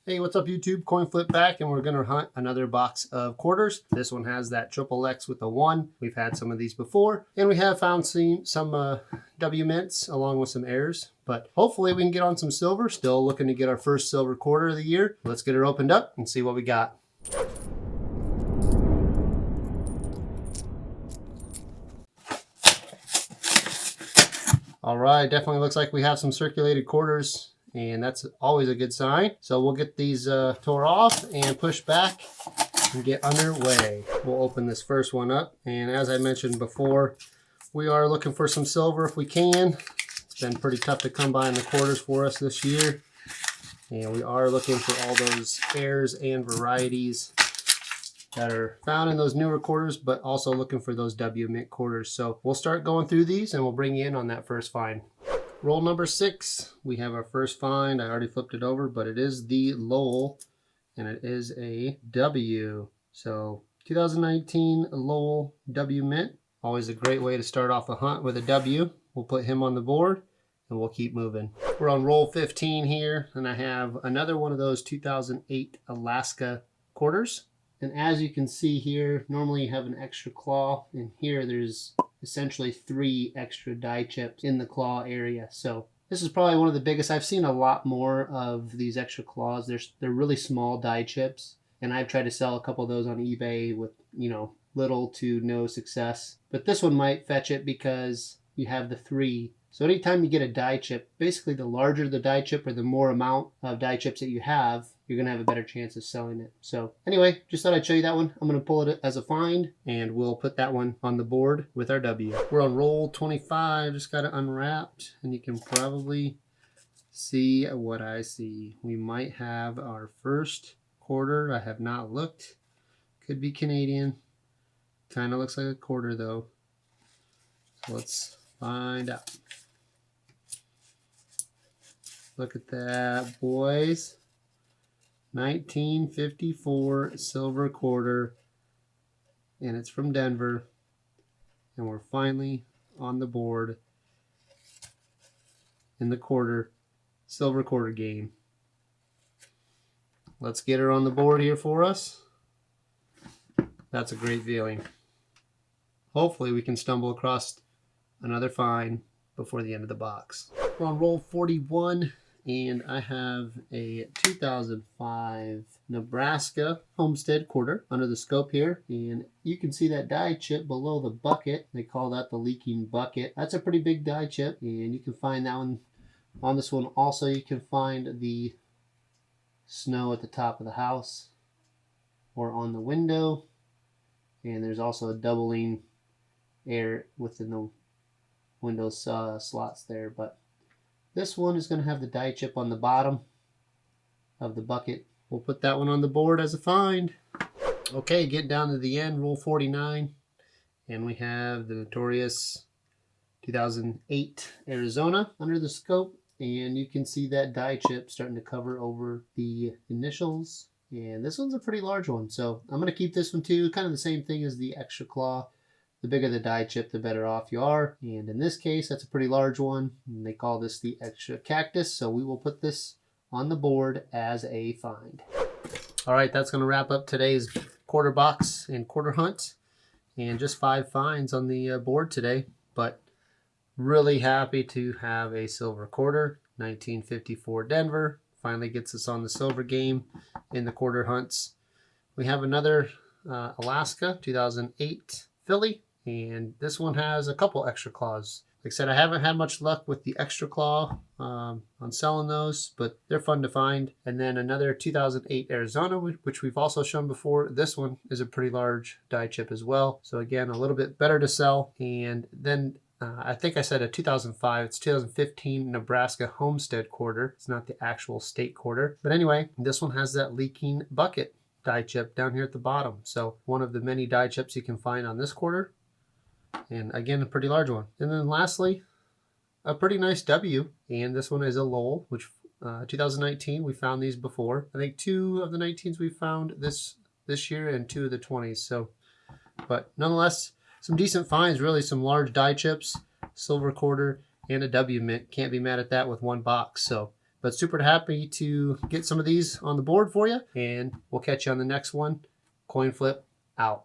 Hey, what's up YouTube? Coin flip back, and we're going to hunt another box of quarters. This one has that triple X with a 1. We've had some of these before, and we have found some W mints along with some airs, but hopefully we can get on some silver. Still looking to get our first silver quarter of the year. Let's get her opened up and see what we got. All right, definitely looks like we have some circulated quarters, and that's always a good sign. So we'll get these tore off and push back and get underway. We'll open this first one up, and as I mentioned before, we are looking for some silver if we can. It's been pretty tough to come by in the quarters for us this year, and we are looking for all those airs and varieties that are found in those newer quarters, but also looking for those W mint quarters. So we'll start going through these and we'll bring you in on that first find. Roll number 6, we have our first find. I already flipped it over, but it is the Lowell, and it is a W. So 2019 Lowell W mint. Always a great way to start off a hunt with a W. We'll put him on the board and we'll keep moving. We're on roll 15 here, and I have another one of those 2008 Alaska quarters. And as you can see here, normally you have an extra claw, and here there's essentially 3 extra die chips in the claw area. So this is probably one of the biggest. I've seen a lot more of these extra claws. They're really small die chips, and I've tried to sell a couple of those on eBay with, little to no success. But this one might fetch it because you have the 3. So anytime you get a die chip, basically the larger the die chip or the more amount of die chips that you have, you're going to have a better chance of selling it. So anyway, just thought I'd show you that one. I'm going to pull it as a find, and we'll put that one on the board with our W. We're on roll 25. Just got it unwrapped, and you can probably see what I see. We might have our first quarter. I have not looked. Could be Canadian. Kind of looks like a quarter though. So let's find out. Look at that, boys. 1954 silver quarter, and it's from Denver, and we're finally on the board in the silver quarter game. Let's get her on the board here for us. That's a great feeling. Hopefully we can stumble across another find before the end of the box. We're on roll 41. And I have a 2005 Nebraska Homestead quarter under the scope here. And you can see that die chip below the bucket. They call that the leaking bucket. That's a pretty big die chip, and you can find that one on this one. Also, you can find the snow at the top of the house or on the window. And there's also a doubling air within the window slots there. But this one is going to have the die chip on the bottom of the bucket. We'll put that one on the board as a find. Okay, get down to the end, roll 49. And we have the notorious 2008 Arizona under the scope. And you can see that die chip starting to cover over the initials. And this one's a pretty large one. So I'm going to keep this one too. Kind of the same thing as the extra claw. The bigger the die chip, the better off you are. And in this case, that's a pretty large one. And they call this the extra cactus. So we will put this on the board as a find. All right, that's going to wrap up today's quarter box and quarter hunt. And just 5 finds on the board today. But really happy to have a silver quarter. 1954 Denver. Finally gets us on the silver game in the quarter hunts. We have another Alaska 2008 Philly. And this one has a couple extra claws. Like I said, I haven't had much luck with the extra claw on selling those, but they're fun to find. And then another 2008 Arizona, which we've also shown before. This one is a pretty large die chip as well. So again, a little bit better to sell. And then I think I said a 2005. It's 2015 Nebraska Homestead quarter. It's not the actual state quarter. But anyway, this one has that leaking bucket die chip down here at the bottom. So one of the many die chips you can find on this quarter. And again, a pretty large one. And then lastly, a pretty nice W. And this one is a Lowell, which 2019, we found these before. I think 2 of the 19s we found this year and 2 of the 20s. So, but nonetheless, some decent finds, really. Some large die chips, silver quarter, and a W mint. Can't be mad at that with one box. So But super happy to get some of these on the board for you, and we'll catch you on the next one. Coin flip out.